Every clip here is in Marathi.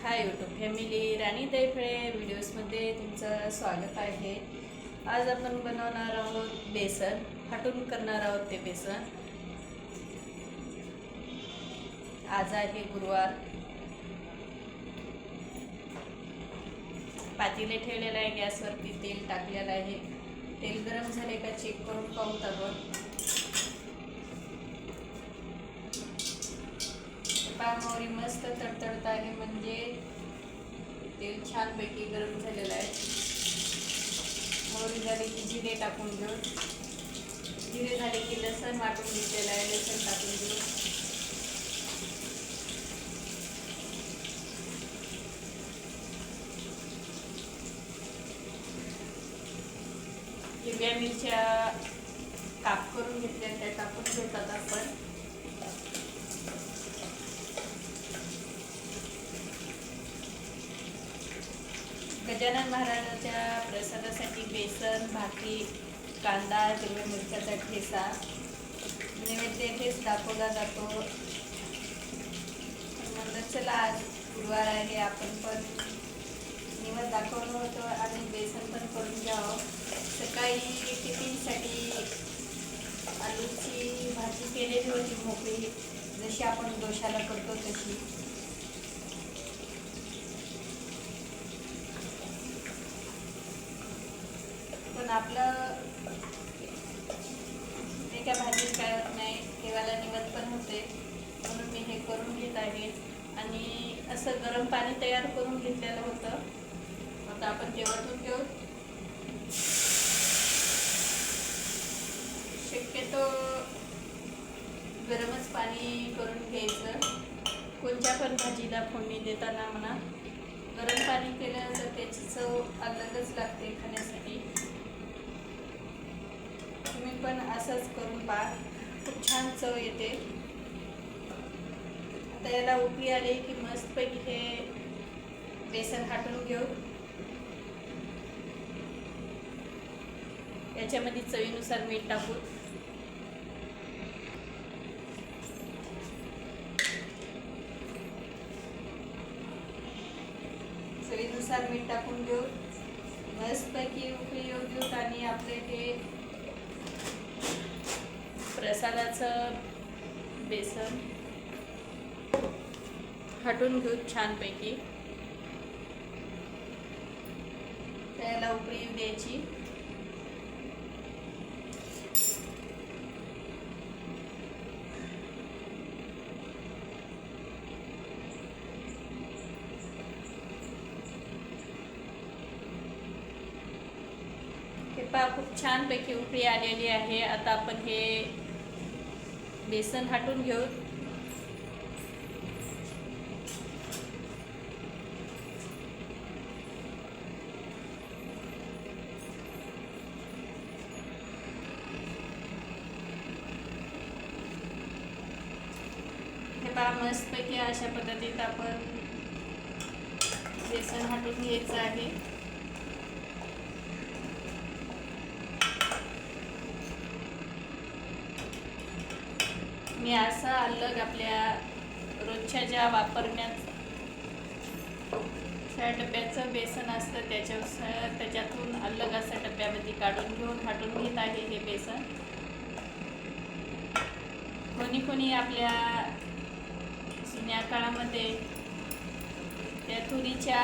हाय यूट्यूब फॅमिली, राणी दैफळे व्हिडिओजमध्ये तुमचं स्वागत आहे। आज आपण बनवणार आहोत बेसन, हटून करणार आहोत ते बेसन। आज आहे गुरुवार। पातेले ठेवलेलं आहे, गॅसवरती तेल टाकलेलं आहे। तेल गरम झाले का चेक करून पाहूत आपण। मोहरी मस्त तडतडत आहे, म्हणजे तेल छानपैकी गरम झालेलं आहे। मोहरी झाली की जिरे टाकून घेऊ। जिरे झाले की लसण वाटून घेतलेलं आहे, लसण टाकून घेऊ। हिरव्या मिरच्या काप करून घेतल्या, त्या टाकून घेतात आपण। गजानन महाराजांच्या प्रसादासाठी बेसन, भाकरी, कांदा, हिरव्या मिरच्याचा ठेचा नैवेद्य हेच दाखवला जातो। म्हणलं चला आज गुरुवार आहे, आपण पण निवद दाखवलं होतं आणि बेसन पण करून घ्यावं। सकाळी टिफिनसाठी आलूची भाजी केलेली होती, मोकळी, जशी आपण डोशाला करतो तशी। पण आपलं एका भाजीत काय होत नाही, देवाला निवद पण होते, म्हणून मी हे करून घेत आहे। आणि असं गरम पाणी तयार करून घेतलेलं होतं, आता आपण ते वतून घेऊ। शक्यतो गरमच पाणी करून घ्यायचं। कोणत्या पण भाजीला फोडणी देताना म्हणा गरम पाणी केलं तर त्याची चव अलगच लागते खाण्यासाठी। तुम्ही पण असंच करून पहा, खूप छान चव येते। आता याला उकळी आली की मस्तपैकी हे बेसन हाटून घेऊ। याच्यामध्ये चवीनुसार मीठ टाकू। चवीनुसार मीठ टाकून घेऊ, मस्तपैकी उकळी येऊ देऊ। आणि आपले हे प्रसादाचं बेसन हटून घेऊ छानपैकी। त्याला उकळी येऊ द्यायची। हे पहा, खूप छानपैकी उकळी आलेली आहे। आता आपण हे बेसन हटून घेऊ। हे पहा, मस्तपैकी अशा पद्धतीत आपण बेसन हटून घ्यायचं आहे। मी असा अलग आपल्या रोजच्या ज्या वापरण्याच्या डब्याचं बेसन असतं त्याच्यातून अलग असं डब्यामध्ये काढून घेऊन हटून घेत आहे हे बेसन। कोणी आपल्या जुन्या काळामध्ये त्या तुरीच्या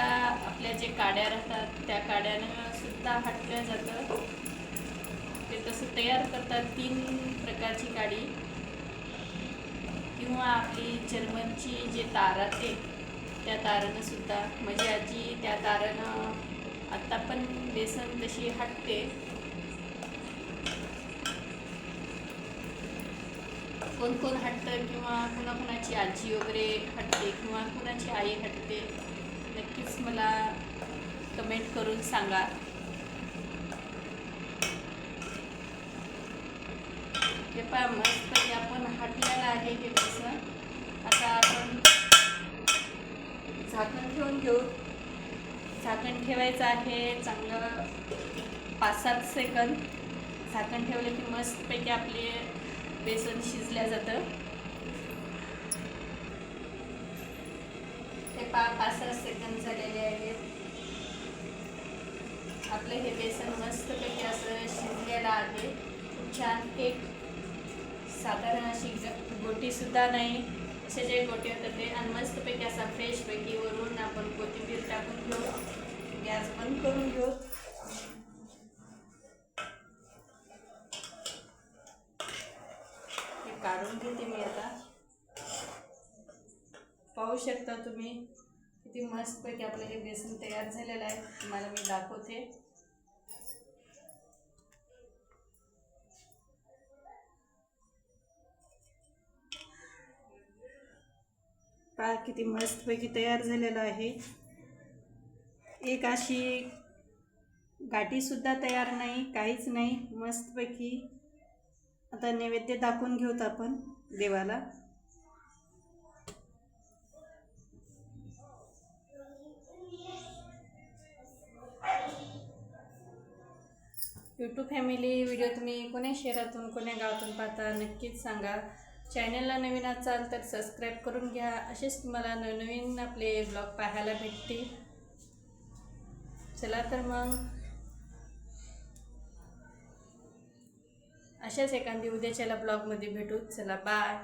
आपल्या जे काड्या राहतात त्या काड्यानं सुद्धा हटलं जातं। ते तसं तयार करतात, 3 प्रकारची काडी, किंवा आपली जर्मनची जे तार असते त्या तारानं सुद्धा, माझी आजी त्या तारानं आत्ता पण बेसन तशी हटते। कोण हटतं, किंवा कुणाची आजी वगैरे हटते, किंवा कुणाची आई हटते, नक्कीच मला कमेंट करून सांगा। हे पहा, मस्तपैकी आपण हटलेलं आहे हे बेसन। आता आपण झाकण ठेवून घेऊ। झाकण ठेवायचं आहे चांगलं 5-7 सेकंद। झाकण ठेवलं की मस्तपैकी आपले बेसन शिजल्या जातं। 5-6 सेकंद झालेले आहेत. आपलं हे बेसन मस्तपैकी असं शिजलेलं आहे. खूप छान. एक साधारण अशी गोटीसुद्धा नाही, असे जे गोटे होतात ते. आणि मस्तपैकी असा फ्रेशपैकी वरून आपण कोथिंबीर टाकून घेऊ. गॅस बंद करून घेऊ. हे काढून घेते मी आता. पाहू शकता तुम्ही किती मस्तपैकी आपलं हे बेसन तयार झालेलं आहे. तुम्हाला मी दाखवते. पहा किती मस्तपैकी तयार झालेलं आहे. एक अशी गाठीसुद्धा तयार नाही, काहीच नाही. मस्तपैकी आता नैवेद्य दाखवून घेऊत आपण देवाला. यूट्यूब फॅमिली व्हिडिओ तुम्ही कोण्या शहरातून कोण्या गावातून पाहता नक्कीच सांगा. चॅनलला नवीन असाल तर सबस्क्राईब करून घ्या. असेच तुम्हाला नवनवीन आपले ब्लॉग पाहायला भेटतील. चला तर मग अशाच एखादी उद्याच्याला ब्लॉगमध्ये भेटू. चला बाय.